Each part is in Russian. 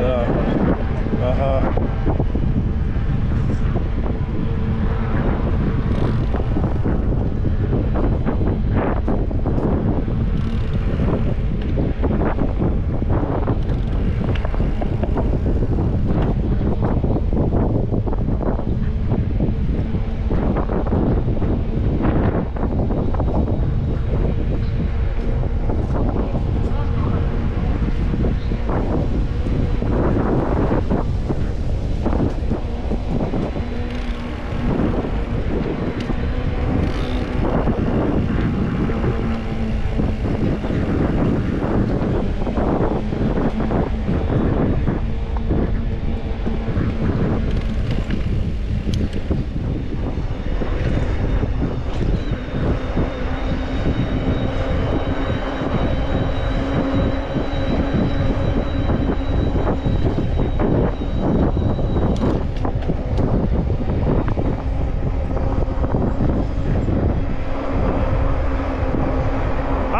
Да. Да. Ага.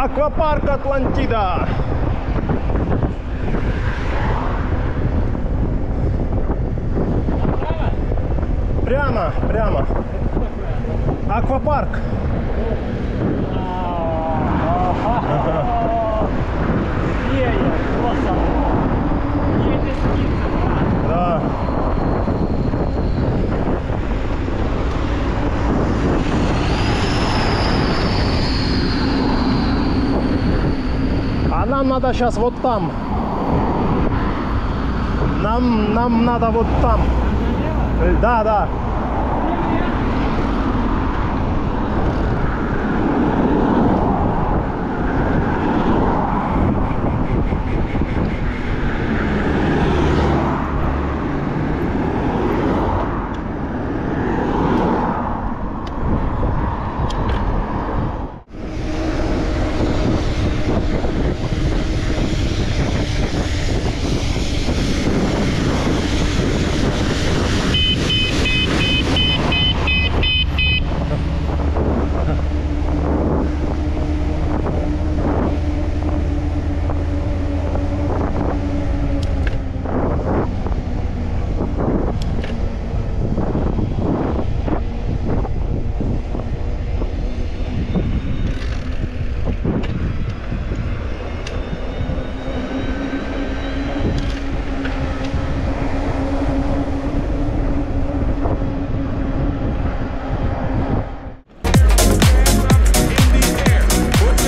Аквапарк Атлантида. Прямо, прямо. Аквапарк. Да. А нам надо сейчас вот там. Нам надо вот там. Да, да.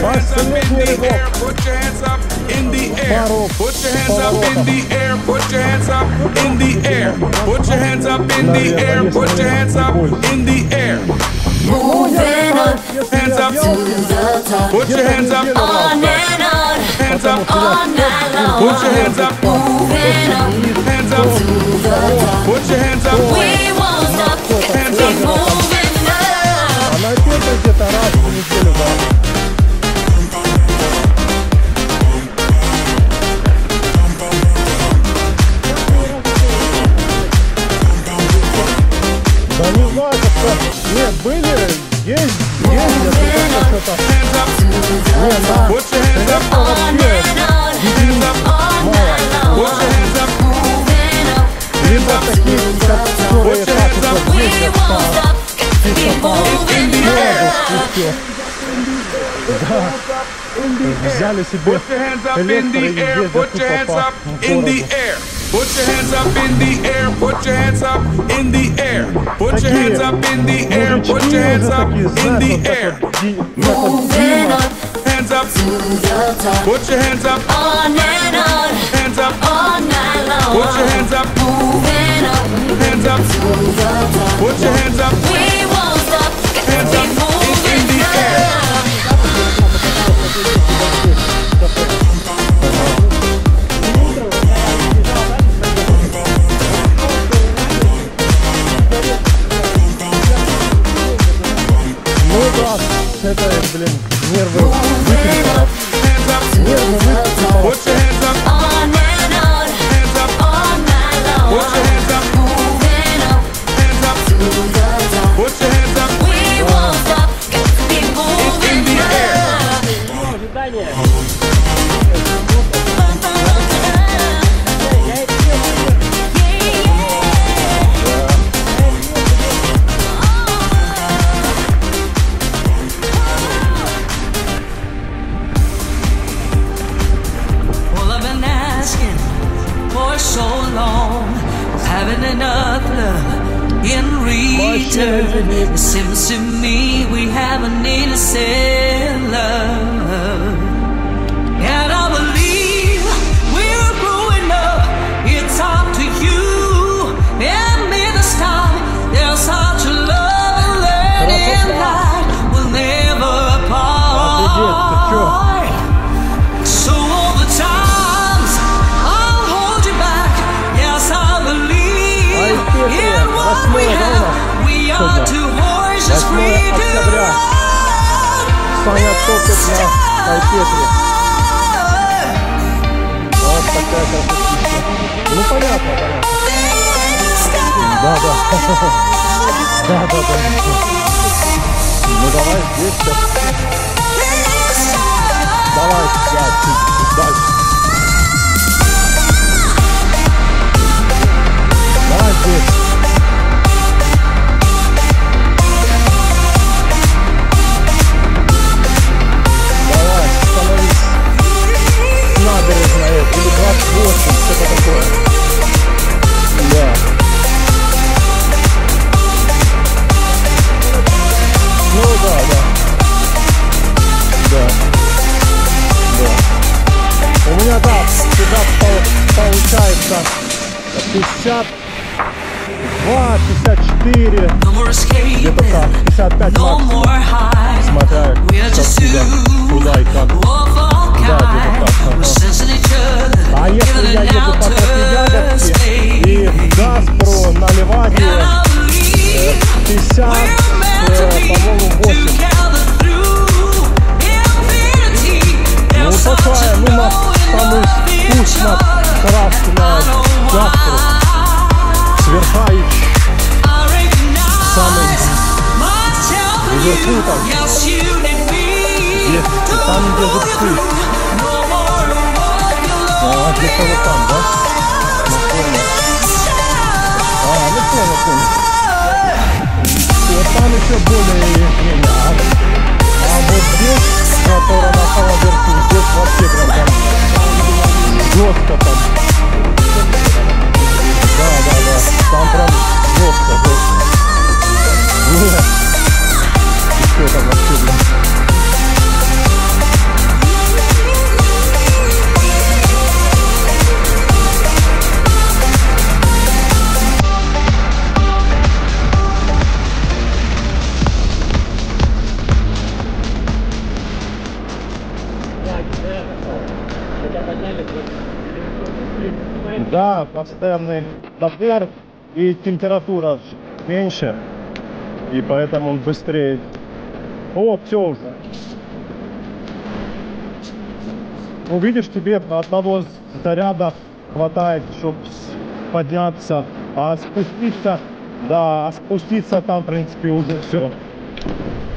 Последний рывок. Put your hands up in the air. Put your hands up in the air. Put your hands up in the air. Put your hands up in the air. Put your hands up in the air. Moving up, Hands up. to the top. Put your hands up. On and on, Hands up. all night long. Put your hands up. Moving up, Hands up. to the top. Put your hands up. We won't stop, Hands keep up. moving up. Она это где-то раз в неделю, да. Да не знаю, как-то... Нет, были, есть, что-то... Hands up. Не, на... Put your hands up. On and on, Hands up. all night long. Put your hands up. Moving up, Либо такие, которые так вот we ездят won't по stop, keep moving up. Да. Взяли себе Put your hands up in электро и the air. ездят Put your тупо hands по up in the городу. air. Put your hands up in the air. Put your hands up in the air. Put your hands up in the air. Put your hands up in the air. Moving up, Hands up. to the top. Put your hands up. On and on, Hands up. all night long. Put your hands up. Moving up, Hands up. to the top. Put your hands up. We won't stop, Hands keep up in moving the air. up. Ну да, это, блин, нервы выпили. Hands up. Нервы выпили. Put your hands up. On and on, Hands up. all night long. Put your hands up. Moving up, Hands up. to the top. Put your hands up We won't stop, keep in moving the air. up. having enough love in return. It seems to me we haven't innocent love. And I believe we're growing up. It's up to you and me this time. There's such a love and letting that will never apart. So all the times I'll hold you back. Yes, I believe in what we have. We are two horses free to run. Саня топит на Айпетре. Вот такая красотища. Ну понятно, понятно. Да. Да. Ну давай здесь сейчас. Давай, чуть дальше. Давай здесь. Давай, становись. Набережная или 28, что-то такое. Да. Ну да. У меня, да, всегда получается 52, 54, где-то так, 55 максимум, смотря куда и как. Да, где-то так. А если я еду по тропе Ягодки и в Гаспру на Ливаде 50, по-моему, 8. Ну такая, ну на самый вкус на травке на Гаспру. Сверхаич. Самый вверху там. Есть, там где зубцы. А, где-то вот там, да? Ну понял. Ну понял. Вот там еще более-менее. А вот здесь, которая на самом верху, здесь вообще прям там жестко там. Да. Там прям жестко. И что там вообще, блин? Да, постоянный напор и температура меньше, и поэтому он быстрее. О, все уже. Ну, видишь, тебе одного заряда хватает, чтобы подняться, а спуститься там, в принципе, уже все.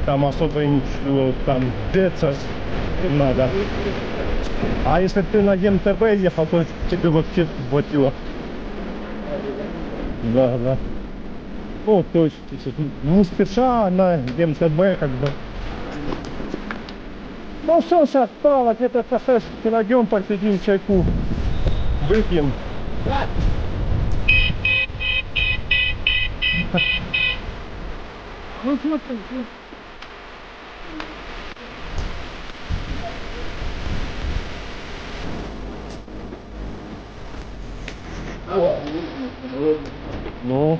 Там особо ничего, там деться не надо. А если ты на МТБ ехал, то тебе вообще хватило. Да. Ну, то есть, не спеша на МТБ, как бы. Ну, все, сейчас стало, где-то найдем, посидим, чайку выпьем. Ну, смотри. Ну,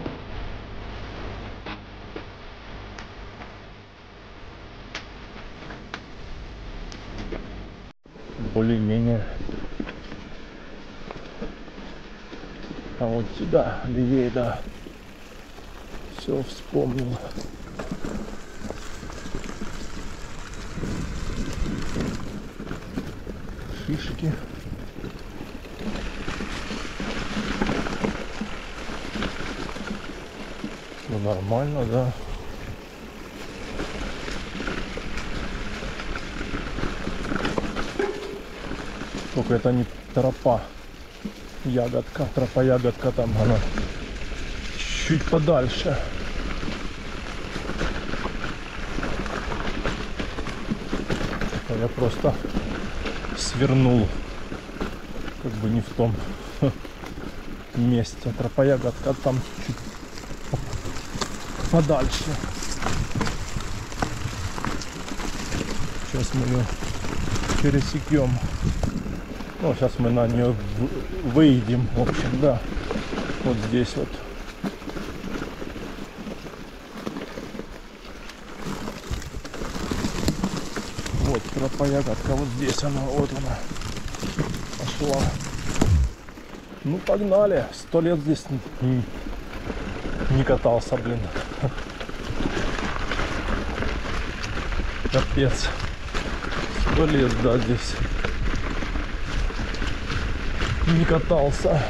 более-менее. А вот сюда, левее, да. Все вспомнил. Фишки. Ну, нормально, да. Только это не тропа Ягодка. Тропа Ягодка там она чуть подальше. Я просто свернул как бы не в том месте. Тропоягодка там чуть подальше. Сейчас мы ее пересекем. Ну, сейчас мы на нее выйдем. В общем, да. Вот здесь вот. Вот тропоягодка, вот здесь она, вот она пошла. Ну погнали, 100 лет здесь не катался, блин. Капец. 100 лет, да, здесь не катался.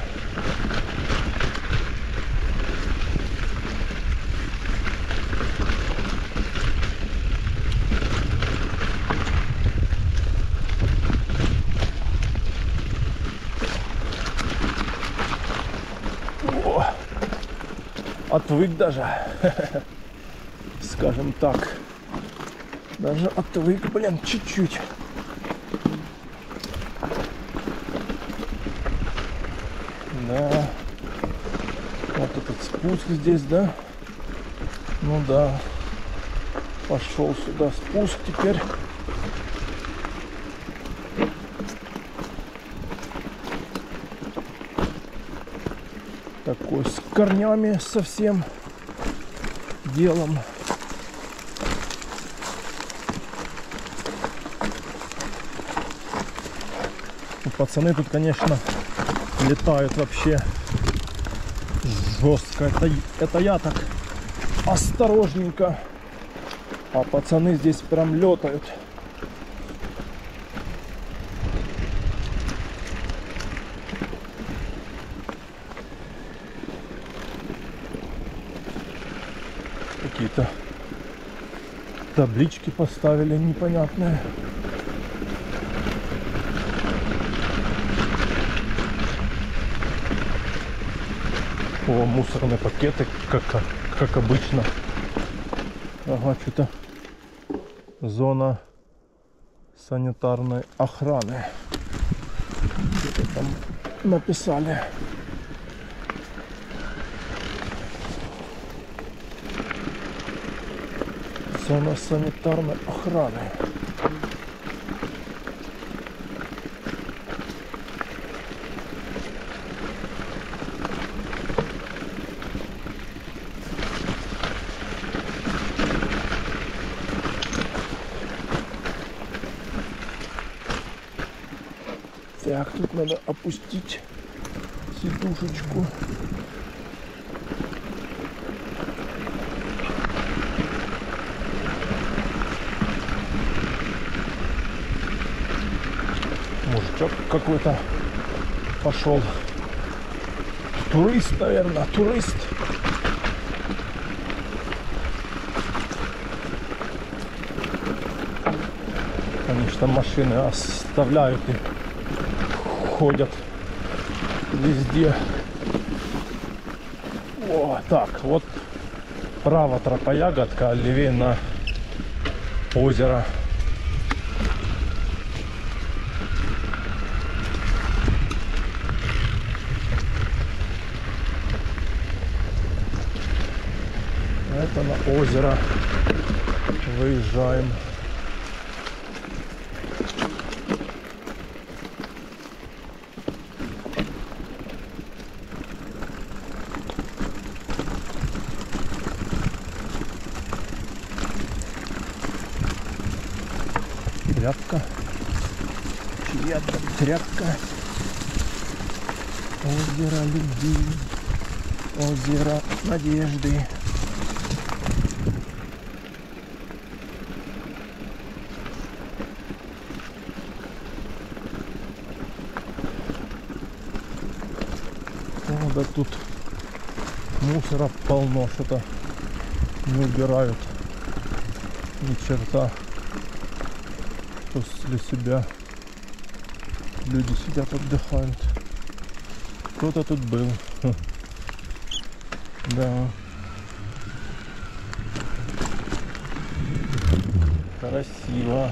Отвык даже, скажем так, даже отвык, блин, чуть-чуть. Да, вот этот спуск здесь, да, ну да, пошел сюда спуск теперь. Такой с корнями совсем делом. Пацаны тут, конечно, летают вообще жестко. Это я так осторожненько. А пацаны здесь прям летают. Какие-то таблички поставили непонятные. О, мусорные пакеты, как обычно. Ага, что-то зона санитарной охраны. Что-то там написали. Зона санитарной охраны. Так, тут надо опустить сидушечку. Мужичок какой-то пошел. Турист, наверное, турист. Конечно, машины оставляют и ходят везде. О, так, вот право тропоягодка, а левее на озеро. Это на озеро выезжаем. Тряпка. Чья-то тряпка. Озеро любви. Озеро надежды. О, да тут мусора полно, что-то не убирают. Ни черта. После себя люди сидят, отдыхают. Кто-то тут был. Да. Красиво.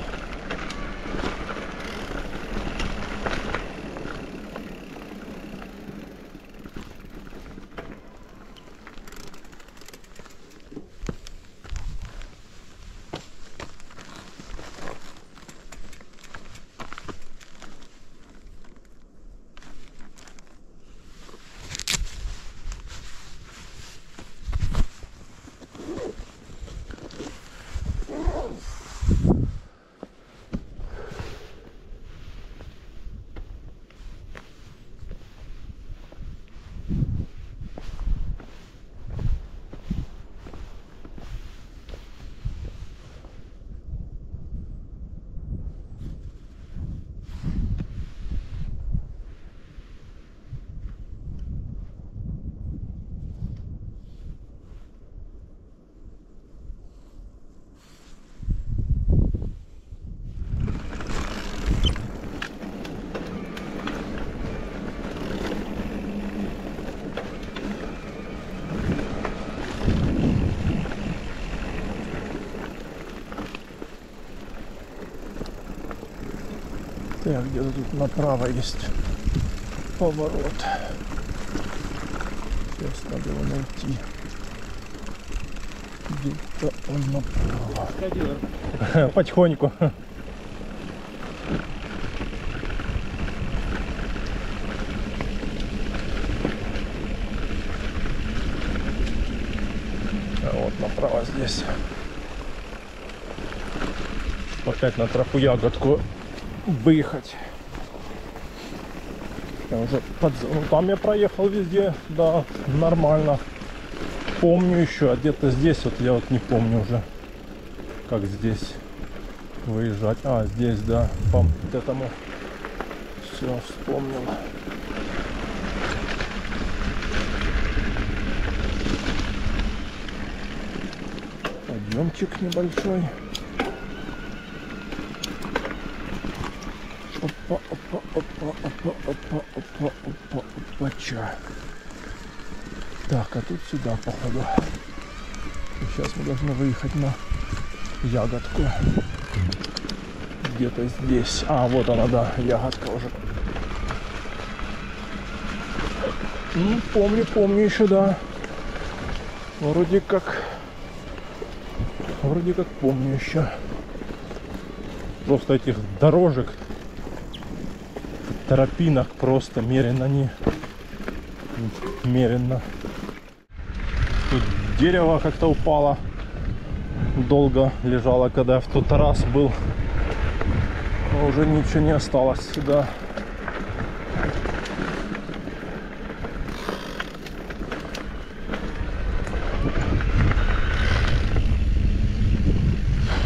Так, где-то тут направо есть поворот. Сейчас надо его найти. Где-то он направо. Потихоньку. Вот направо здесь. Опять на тропу ягодку выехать. Я уже ну, там я проехал везде, да, нормально. Помню еще, а где-то здесь вот я вот не помню уже, как здесь выезжать. А, здесь, да, по вот этому. Все, вспомнил. Подъемчик небольшой. Опа, опа, опа, опа, опа, опа, опа, опача. Так, а тут сюда, походу. И сейчас мы должны выехать на ягодку. Где-то здесь. А, вот она, да, ягодка уже. Ну, помню еще, да. Вроде как помню еще. Просто этих дорожек, тропинок просто меренно меренно. Тут дерево как-то упало. Долго лежало, когда я в тот раз был. Но уже ничего не осталось сюда.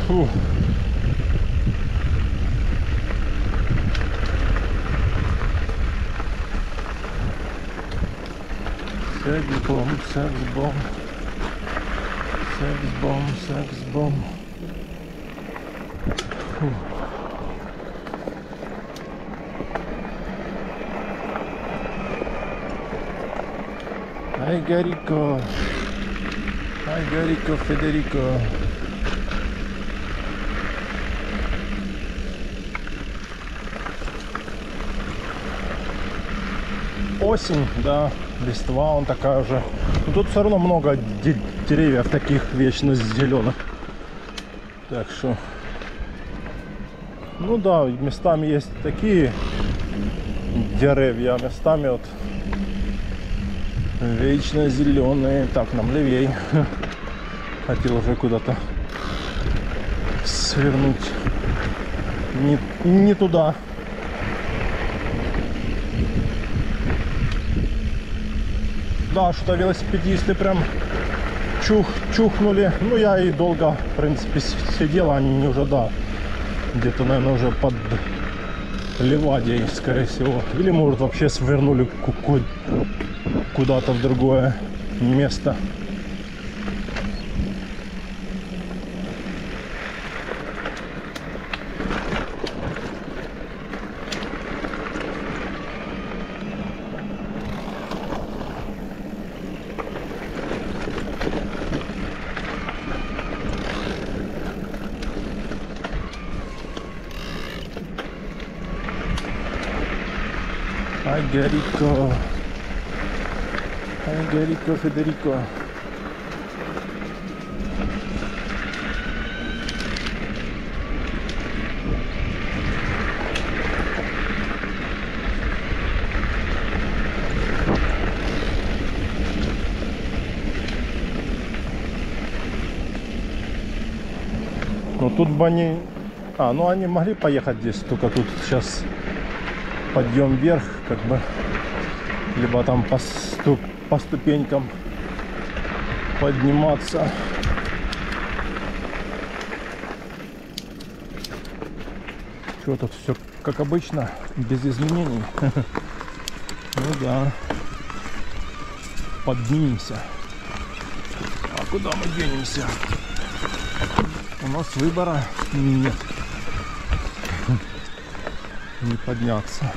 Фу. Секс-бомб, секс-бомб. Секс-бомб, секс-бомб. Фу. Ай, Гарико. Ай, Гарико, Федерико. Осень, да, листва он такая уже. Но тут все равно много деревьев таких вечно зеленых. Так что, ну да, местами есть такие деревья, местами вот вечно зеленые. Так, нам левей. Хотел уже куда-то свернуть. Не туда. Да, что велосипедисты прям чухнули. Ну, я и долго, в принципе, сидел, они уже, да, где-то, наверное, уже под Ливадией, скорее всего. Или, может, вообще свернули куда-то в другое место. Ай, Гарико. Ай, Гарико, Федерико. Ну тут бы они... А, ну они могли поехать здесь, только тут сейчас подъем вверх, как бы, либо там по ступенькам подниматься. Что тут все как обычно, без изменений. Ну да, поднимемся. А куда мы денемся? У нас выбора нет. Не подняться.